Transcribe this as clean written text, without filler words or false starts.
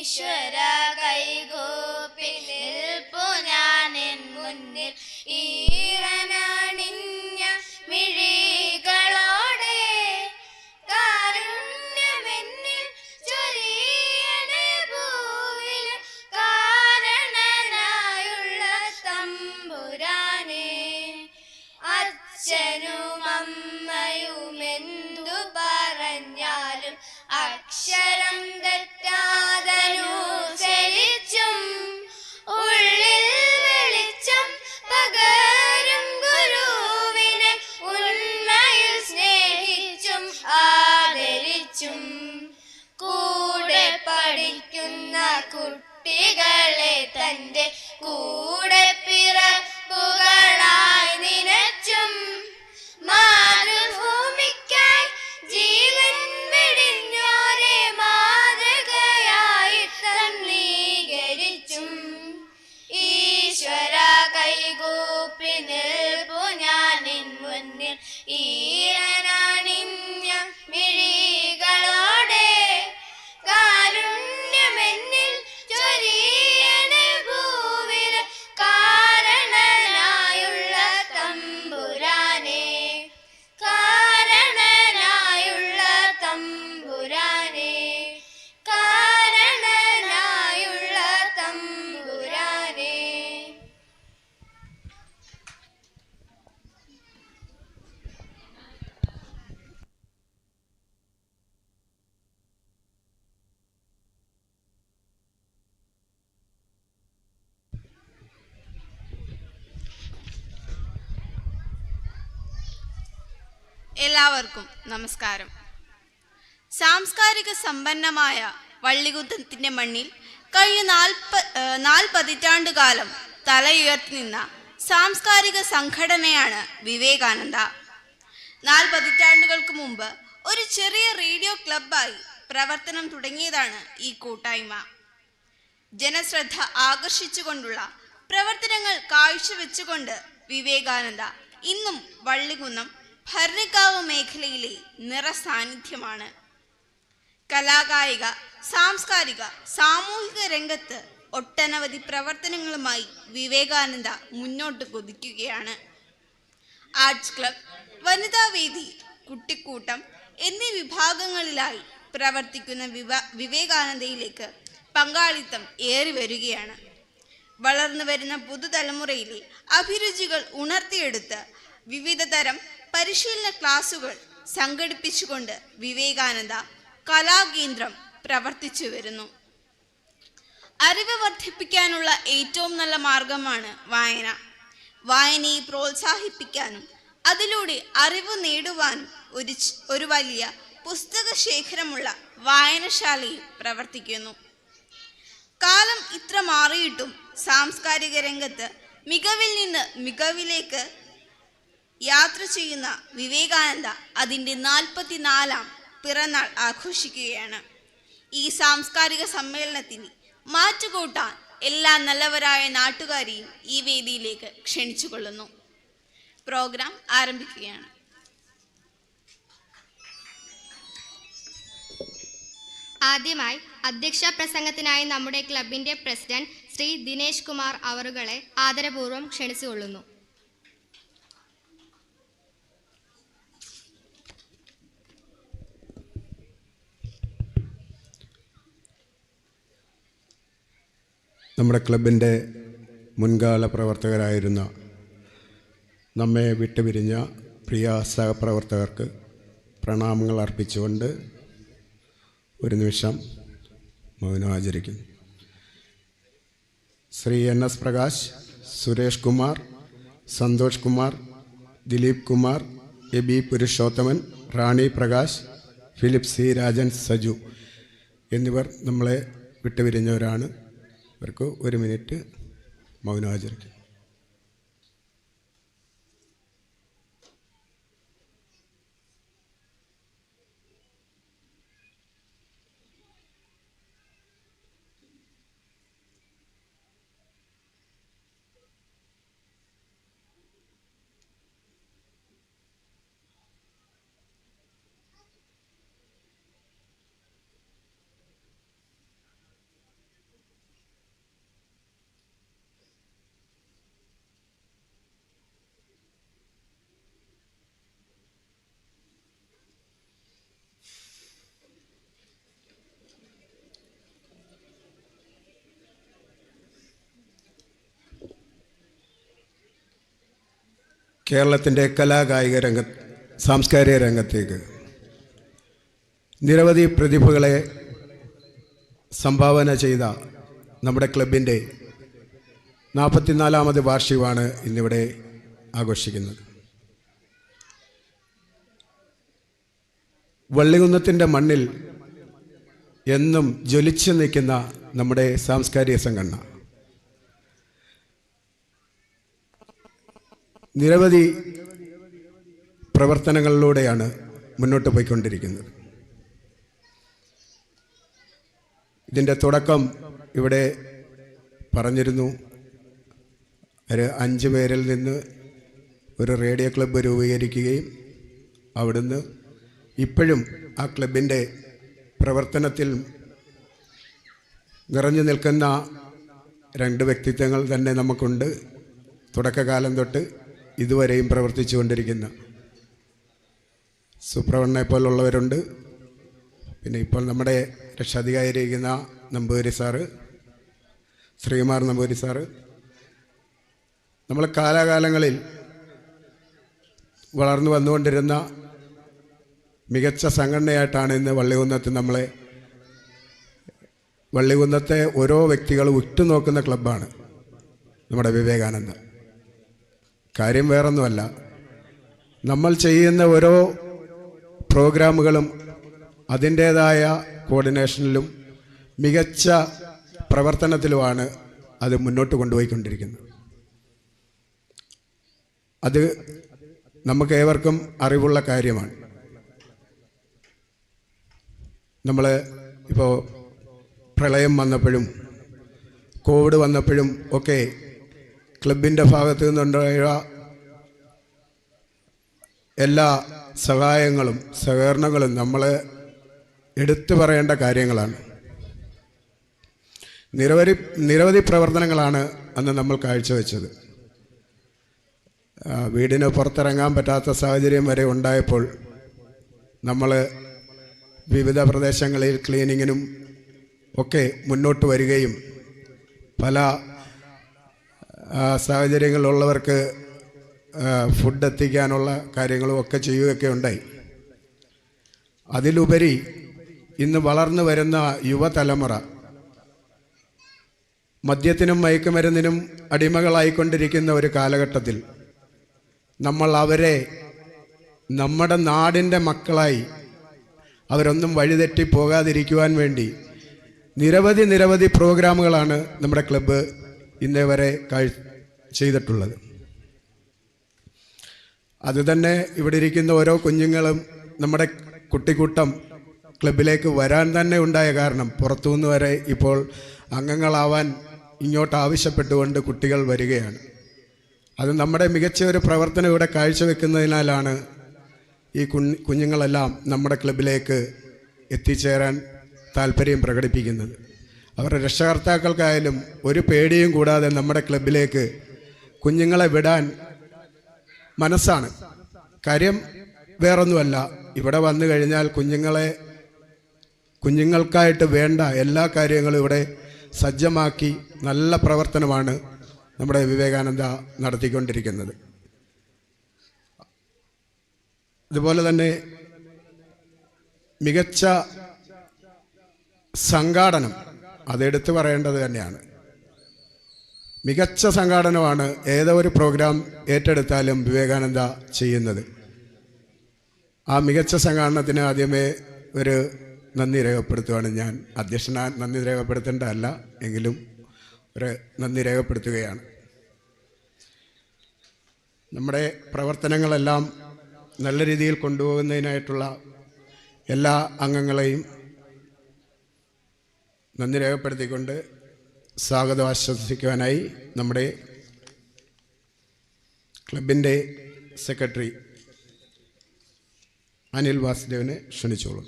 ഈശ്വര കൈകൂപ്പി നിൽപ്പു ഞാനെൻ മുന്നിൽ ഈറനണിഞ്ഞ മിഴികളോടെ കാരുണ്യമെന്നിൽ ചൊരിയണേ ഭൂവിൽ കാരണനായുള്ള തമ്പുരാനെ. അച്ഛനും അമ്മയുമെന്തു പറഞ്ഞാലും അക്ഷരം തെറ്റാതനുസരിച്ചും ഉള്ളിൽ വെളിച്ചം പകരും ഗുരുവിനെ ഉണ്മയിൽ സ്നേഹിച്ചും ആദരിച്ചും കൂടെ പഠിക്കുന്ന കുട്ടികളെ തൻ്റെ കൂടെ പിറപ്പുകളായി നിനച്ചും മാതൃഭൂമിക്കായി ജീവൻ വെടിഞ്ഞോരെ മാതൃകയായി തന്നീകരിച്ചും ഈശ്വര കൈകൂപ്പി നിൽപ്പു ഞാനിൻ മുന്നിൽ ഈറനണിഞ്ഞ മിഴികളോടെ കാരുണ്യമെന്നിൽ ചൊരിയണേ ഭൂവിൽ കാരണനായുള്ള തമ്പുരാനെ. കാരണനായുള്ള തമ്പുരാനെ. കാരണനായുള്ള തമ്പുരാനെ. എല്ലാവർക്കും നമസ്കാരം. സാംസ്കാരിക സമ്പന്നമായ വള്ളികുന്നത്തിന്റെ മണ്ണിൽ കഴിഞ്ഞ 4 പതിറ്റാണ്ടുകാലം തലയുയർത്തി നിന്ന സാംസ്കാരിക സംഘടനയാണ് വിവേകാനന്ദ. 4 പതിറ്റാണ്ടുകൾക്ക് മുമ്പ് ഒരു ചെറിയ റേഡിയോ ക്ലബ്ബായി പ്രവർത്തനം തുടങ്ങിയതാണ് ഈ കൂട്ടായ്മ. ജനശ്രദ്ധ ആകർഷിച്ചുകൊണ്ടുള്ള പ്രവർത്തനങ്ങൾ കാഴ്ചവെച്ചുകൊണ്ട് വിവേകാനന്ദ ഇന്നും വള്ളികുന്നം ഭരണിക്കാവ് മേഖലയിലെ നിറസാന്നിധ്യമാണ്. കലാകായിക സാംസ്കാരിക സാമൂഹിക രംഗത്ത് ഒട്ടനവധി പ്രവർത്തനങ്ങളുമായി വിവേകാനന്ദ മുന്നോട്ട് കുതിക്കുകയാണ്. ആർട്സ് ക്ലബ്, വനിതാവേദി, കുട്ടിക്കൂട്ടം എന്നീ വിഭാഗങ്ങളിലായി പ്രവർത്തിക്കുന്ന വിവേകാനന്ദയിലേക്ക് പങ്കാളിത്തം ഏറി വരികയാണ്. വളർന്നു വരുന്ന പുതുതലമുറയിലെ അഭിരുചികൾ ഉണർത്തിയെടുത്ത് വിവിധ തരം പരിശീലന ക്ലാസുകൾ സംഘടിപ്പിച്ചുകൊണ്ട് വിവേകാനന്ദ കലാകേന്ദ്രം പ്രവർത്തിച്ചു വരുന്നു. അറിവ് വർദ്ധിപ്പിക്കാനുള്ള ഏറ്റവും നല്ല മാർഗമാണ് വായന. വായനയെ പ്രോത്സാഹിപ്പിക്കാനും അതിലൂടെ അറിവ് നേടുവാനും ഒരു വലിയ പുസ്തക ശേഖരമുള്ള വായനശാലയും പ്രവർത്തിക്കുന്നു. കാലം ഇത്ര മാറിയിട്ടും സാംസ്കാരിക രംഗത്ത് മികവിൽ നിന്ന് മികവിലേക്ക് യാത്ര ചെയ്യുന്ന വിവേകാനന്ദ അതിൻ്റെ 44ാം പിറന്നാൾ ആഘോഷിക്കുകയാണ്. ഈ സാംസ്കാരിക സമ്മേളനത്തിന് മാറ്റുകൂട്ടാൻ എല്ലാ നല്ലവരായ നാട്ടുകാരെയും ഈ വേദിയിലേക്ക് ക്ഷണിച്ചുകൊള്ളുന്നു. പ്രോഗ്രാം ആരംഭിക്കുകയാണ്. ആദ്യമായി അധ്യക്ഷ പ്രസംഗത്തിനായി നമ്മുടെ ക്ലബിൻ്റെ പ്രസിഡന്റ് ശ്രീ ദിനേശ് കുമാർ അവറുകളെ ആദരപൂർവ്വം ക്ഷണിച്ചുകൊള്ളുന്നു. നമ്മുടെ ക്ലബിൻ്റെ മുൻകാല പ്രവർത്തകരായിരുന്ന നമ്മെ വിട്ടുപിരിഞ്ഞ പ്രിയ സഹപ്രവർത്തകർക്ക് പ്രണാമങ്ങൾ അർപ്പിച്ചുകൊണ്ട് ഒരു നിമിഷം മൗനം ആചരിക്കുന്നു. ശ്രീ NS പ്രകാശ്, സുരേഷ് കുമാർ, സന്തോഷ് കുമാർ, ദിലീപ് കുമാർ, എബി പുരുഷോത്തമൻ, റാണി പ്രകാശ്, ഫിലിപ്പ് സി രാജൻ, സജു എന്നിവർ നമ്മളെ വിട്ടുപിരിഞ്ഞവരാണ്. ഇവർക്ക് ഒരു മിനിറ്റ് മൗനം ആചരിക്കും. കേരളത്തിൻ്റെ കലാകായിക സാംസ്കാരിക രംഗത്തേക്ക് നിരവധി പ്രതിഭകളെ സംഭാവന ചെയ്ത നമ്മുടെ ക്ലബിൻ്റെ 44ാമത് വാർഷികമാണ് ഇന്നിവിടെ ആഘോഷിക്കുന്നത്. വള്ളികുന്നത്തിൻ്റെ മണ്ണിൽ എന്നും ജ്വലിച്ചു നിൽക്കുന്ന നമ്മുടെ സാംസ്കാരിക സംഘടന നിരവധി പ്രവർത്തനങ്ങളിലൂടെയാണ് മുന്നോട്ട് പോയിക്കൊണ്ടിരിക്കുന്നത്. ഇതിൻ്റെ തുടക്കം ഇവിടെ പറഞ്ഞിരുന്നു. ഒരു 5 പേരിൽ നിന്ന് ഒരു റേഡിയോ ക്ലബ്ബ് രൂപീകരിക്കുകയും അവിടുന്ന് ഇപ്പോഴും ആ ക്ലബിൻ്റെ പ്രവർത്തനത്തിൽ നിറഞ്ഞു നിൽക്കുന്ന 2 വ്യക്തിത്വങ്ങൾ തന്നെ നമുക്കുണ്ട്. തുടക്കകാലം തൊട്ട് ഇതുവരെയും പ്രവർത്തിച്ചു കൊണ്ടിരിക്കുന്ന സുബ്രഹ്മണ്യനെ പോലുള്ളവരുണ്ട്. പിന്നെ ഇപ്പോൾ നമ്മുടെ രക്ഷാധികാരിയിരിക്കുന്ന നമ്പൂതിരി സാറ്, ശ്രീകുമാർ നമ്പൂതിരി സാറ്. നമ്മൾ കാലാകാലങ്ങളിൽ വളർന്നു വന്നുകൊണ്ടിരുന്ന മികച്ച സംഘടനയായിട്ടാണ് ഇന്ന് വള്ളികുന്നത്തെ ഓരോ വ്യക്തികളും ഉറ്റുനോക്കുന്ന ക്ലബ്ബാണ് നമ്മുടെ വിവേകാനന്ദ. കാര്യം വേറൊന്നുമല്ല, നമ്മൾ ചെയ്യുന്ന ഓരോ പ്രോഗ്രാമുകളും അതിൻ്റേതായ കോർഡിനേഷനിലും മികച്ച പ്രവർത്തനത്തിലുമാണ് അത് മുന്നോട്ട് കൊണ്ടുപോയിക്കൊണ്ടിരിക്കുന്നത്. അത് നമുക്ക് ഏവർക്കും അറിവുള്ള കാര്യമാണ്. നമ്മൾ ഇപ്പോൾ പ്രളയം വന്നപ്പോഴും കോവിഡ് വന്നപ്പോഴും ഒക്കെ ക്ലബിൻ്റെ ഭാഗത്തു നിന്നുണ്ടായ എല്ലാ സഹായങ്ങളും സഹകരണങ്ങളും നമ്മൾ എടുത്തു പറയേണ്ട കാര്യങ്ങളാണ്. നിരവധി പ്രവർത്തനങ്ങളാണ് അന്ന് നമ്മൾ കാഴ്ചവെച്ചത്. വീടിന് പുറത്തിറങ്ങാൻ പറ്റാത്ത സാഹചര്യം വരെ ഉണ്ടായപ്പോൾ നമ്മൾ വിവിധ പ്രദേശങ്ങളിൽ ക്ലീനിങ്ങിനും ഒക്കെ മുന്നോട്ട് വരികയും പല സാഹചര്യങ്ങളിലുള്ളവർക്ക് ഫുഡ് എത്തിക്കാനുള്ള കാര്യങ്ങളും ഒക്കെ ചെയ്യുകയൊക്കെ ഉണ്ടായി. അതിലുപരി ഇന്ന് വളർന്നു വരുന്ന യുവതലമുറ മദ്യത്തിനും മയക്കുമരുന്നിനും അടിമകളായിക്കൊണ്ടിരിക്കുന്ന ഒരു കാലഘട്ടത്തിൽ നമ്മൾ അവരെ നമ്മുടെ നാടിൻ്റെ മക്കളായി അവരൊന്നും വഴിതെറ്റി പോകാതിരിക്കുവാൻ വേണ്ടി നിരവധി പ്രോഗ്രാമുകളാണ് നമ്മുടെ ക്ലബ്ബ് ഇന്നേ വരെ ചെയ്തിട്ടുള്ളത്. അതുതന്നെ ഇവിടെ ഇരിക്കുന്ന ഓരോ കുഞ്ഞുങ്ങളും നമ്മുടെ കുട്ടിക്കൂട്ടം ക്ലബിലേക്ക് വരാൻ തന്നെ ഉണ്ടായ കാരണം പുറത്തുനിന്ന് വരെ ഇപ്പോൾ അംഗങ്ങളാവാൻ ഇങ്ങോട്ട് ആവശ്യപ്പെട്ടുകൊണ്ട് കുട്ടികൾ വരികയാണ്. അത് നമ്മുടെ മികച്ച ഒരു പ്രവർത്തനം ഇവിടെ കാഴ്ചവെക്കുന്നതിനാലാണ് ഈ കുഞ്ഞുങ്ങളെല്ലാം നമ്മുടെ ക്ലബിലേക്ക് എത്തിച്ചേരാൻ താല്പര്യം പ്രകടിപ്പിക്കുന്നത്. അവരുടെ രക്ഷകർത്താക്കൾക്കായാലും ഒരു പേടിയും കൂടാതെ നമ്മുടെ ക്ലബിലേക്ക് കുഞ്ഞുങ്ങളെ വിടാൻ മനസ്സാണ്. കാര്യം വേറൊന്നുമല്ല, ഇവിടെ വന്നു കഴിഞ്ഞാൽ കുഞ്ഞുങ്ങൾക്കായിട്ട് വേണ്ട എല്ലാ കാര്യങ്ങളും ഇവിടെ സജ്ജമാക്കി നല്ല പ്രവർത്തനമാണ് നമ്മുടെ വിവേകാനന്ദ നടത്തിക്കൊണ്ടിരിക്കുന്നത്. അതുപോലെ തന്നെ മികച്ച സംഘാടനം അതെടുത്ത് പറയേണ്ടത് തന്നെയാണ്. മികച്ച സംഘാടനമാണ് ഏതോ ഒരു പ്രോഗ്രാം ഏറ്റെടുത്താലും വിവേകാനന്ദ ചെയ്യുന്നത്. ആ മികച്ച സംഘാടനത്തിന് ആദ്യമേ ഒരു നന്ദി രേഖപ്പെടുത്തുകയാണ് ഞാൻ. അധ്യക്ഷനാൻ നന്ദി രേഖപ്പെടുത്തേണ്ടതല്ല, എങ്കിലും ഒരു നന്ദി രേഖപ്പെടുത്തുകയാണ്. നമ്മുടെ പ്രവർത്തനങ്ങളെല്ലാം നല്ല രീതിയിൽ കൊണ്ടുപോകുന്നതിനായിട്ടുള്ള എല്ലാ അംഗങ്ങളെയും നന്ദി രേഖപ്പെടുത്തിക്കൊണ്ട് സ്വാഗതം ആശംസിക്കുവാനായി നമ്മുടെ ക്ലബിൻ്റെ സെക്രട്ടറി അനിൽ വാസുദേവനെ ക്ഷണിച്ചോളും.